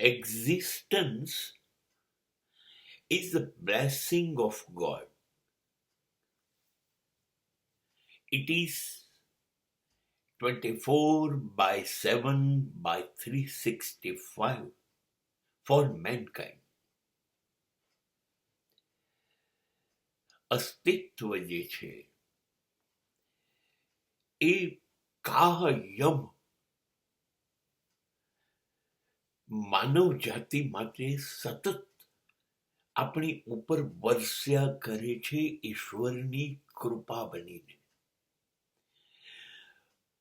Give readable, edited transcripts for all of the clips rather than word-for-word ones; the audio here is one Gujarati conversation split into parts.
existence is the blessing of God. It is 24/7/365 for mankind. અસ્તિત્વ જે છે એ કાયમ માનવ જાતિ માટે સતત આપણી ઉપર વર્ષ્યા કરે છે ઈશ્વરની કૃપા બનીને.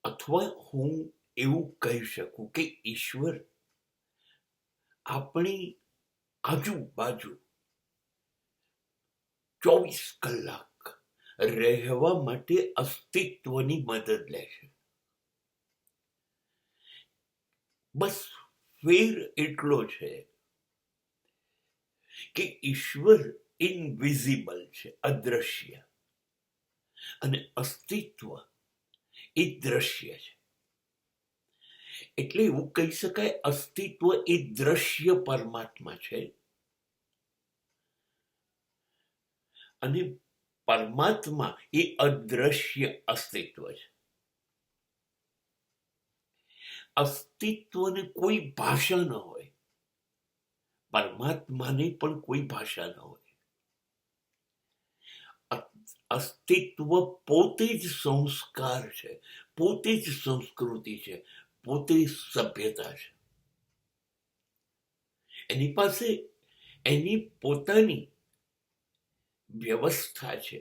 અથવા હું એવું કહી શકું કે ઈશ્વર આપણી આજુબાજુ 24 કલાક રહેવા માટે અસ્તિત્વની મદદ લે છે. બસ ફેર એટલો છે કે ઈશ્વર ઇનવિઝિબલ છે, અદ્રશ્ય, અને અસ્તિત્વ એ દ્રશ્ય છે. એટલે એવું કહી શકાય અસ્તિત્વ એ દ્રશ્ય પરમાત્મા છે અને પરમાત્મા એ અદ્રશ્ય અસ્તિત્વ છે. અસ્તિત્વને કોઈ ભાષા ન હોય, પરમાત્માને પણ કોઈ ભાષા ન હોય. અસ્તિત્વ પોતે જ સંસ્કાર છે, પોતે જ સંસ્કૃતિ છે, પોતે સભ્યતા છે. એની પાસે એની પોતાની વ્યવસ્થા છે,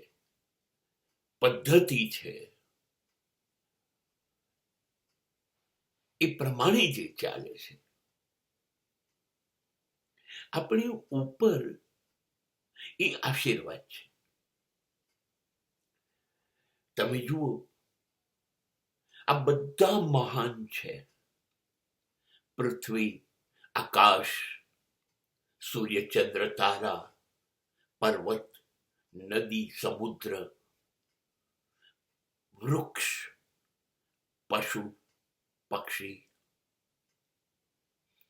પદ્ધતિ છે, એ પ્રમાણે જે ચાલે છે. આપણી ઉપર એ આશીર્વાદ છે. તમે જુઓ, આ બધા મહાન છે. પૃથ્વી, આકાશ, સૂર્ય, ચંદ્ર, તારા, પર્વત, નદી, સમુદ્ર, વૃક્ષ, પશુ, પક્ષી,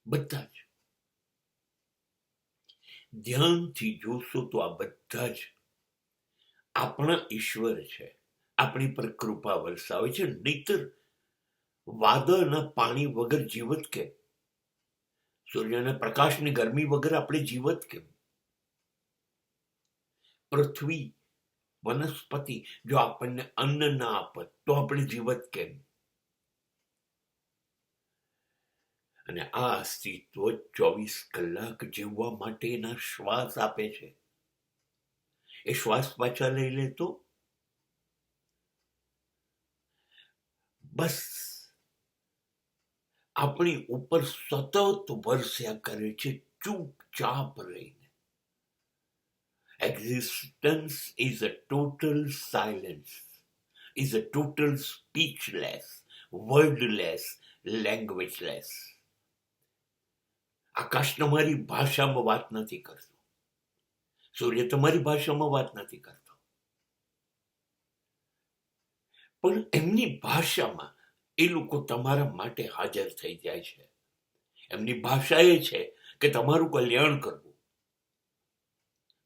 બધા જ. ધ્યાનથી જોશો તો આ બધા જ આપણા ઈશ્વર છે, આપણી પર કૃપા વરસાવે છે. નહીતર વાદળના પાણી વગર જીવત કેમ? સૂર્યના પ્રકાશની ગરમી વગર આપણે જીવત કેમ? પૃથ્વી, વનસ્પતિ જો આપણને અન્ન ના આપત તો આપણે જીવત કેમ? અને આ અસ્તિત્વ 24 કલાક જીવવા માટેના શ્વાસ આપે છે. એ શ્વાસ પાછા લઈ લે તો બસ આપણી ઉપર સતત વરસ્યા કરે છે, ચૂપચાપ રહીને. Existence is a total silence, is a total speechless, wordless, languageless. આકાશ તમારી ભાષામાં વાત નથી કરતો, સૂર્ય તમારી ભાષામાં વાત નથી કરતો, પણ એમની ભાષામાં એ લોકો તમારા માટે હાજર થઈ જાય છે. એમની ભાષા એ છે કે તમારું કલ્યાણ કરવું,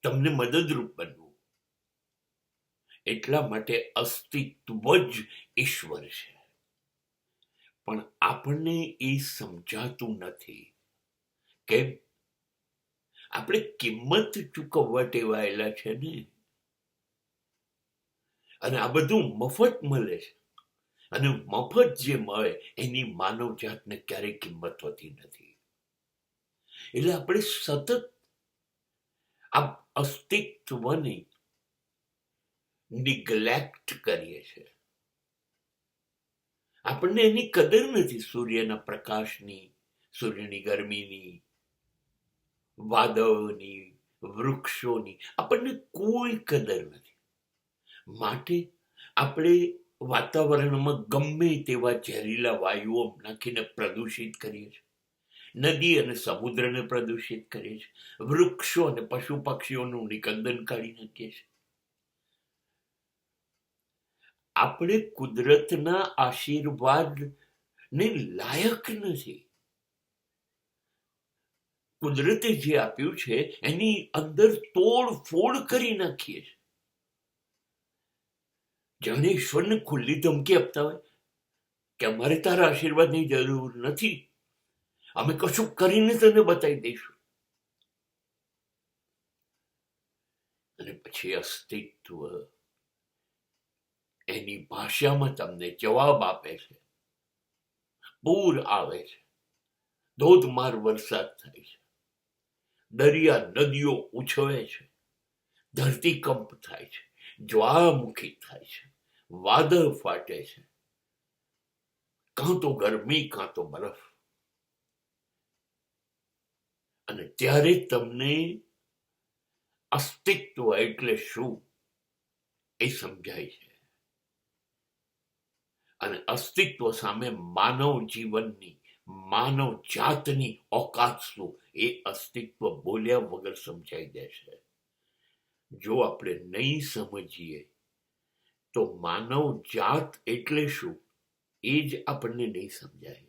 તમને મદદરૂપ બનવું. એટલા માટે અસ્તિત્વ જ ઈશ્વર છે. પણ આપણને એ સમજાતું નથી. કેમ? આપણે કિંમત ચૂકવવા ટેવાયેલા છે ને. અને આ બધું મફત મળે છે, અને મફત જે મળે એની માનવ જાતને ક્યારેય કિંમત હોતી નથી. એટલે આપણે સતત આ અસ્તિત્વની નિગ્લેક્ટ કરીએ છીએ. આપણને એની કદર નથી. સૂર્યના પ્રકાશની, સૂર્યની ગરમીની, વાદળોની, વૃક્ષોની આપણને કોઈ કદર નથી. માટે આપણે વાતાવરણમાં ગમે તેવા ઝેરીલા વાયુઓ નાખીને પ્રદૂષિત કરીએ છીએ. નદી અને સમુદ્રને પ્રદૂષિત કરીએ છીએ. વૃક્ષો અને પશુ પક્ષીઓનું નિકંદન કાઢી નાખીએ છીએ. આપણે કુદરતના આશીર્વાદ ને લાયક નથી. કુદરતે જે આપ્યું છે એની અંદર તોડફોડ કરી નાખીએ છીએ. જાણે ઈશ્વરને ખુલ્લી ધમકી આપતા હોય કે અમારે તારા આશીર્વાદની જરૂર નથી, અમે કશું કરીને તને બતાવી દઈશું. અને પછી અસ્તિત્વ એની ભાષામાં તમને જવાબ આપે છે. પૂર આવે છે, ધોધમાર વરસાદ થાય છે, દરિયા નદીઓ ઉછળે છે, ધરતીકંપ થાય છે, જ્વાળામુખી થાય છે, વાદળ ફાટે છે, કાં તો ગરમી કાં તો બરફ. અને ત્યારે તમને અસ્તિત્વ એટલે શું એ સમજાય છે. અને અસ્તિત્વ સામે માનવ જીવનની, માનવ જાતની ઓકાત શું એ અસ્તિત્વ બોલ્યા વગર સમજાઈ દેશે. જો આપણે નહીં સમજીએ તો માનવ જાત એટલે શું એ જ આપણને નહીં સમજાય.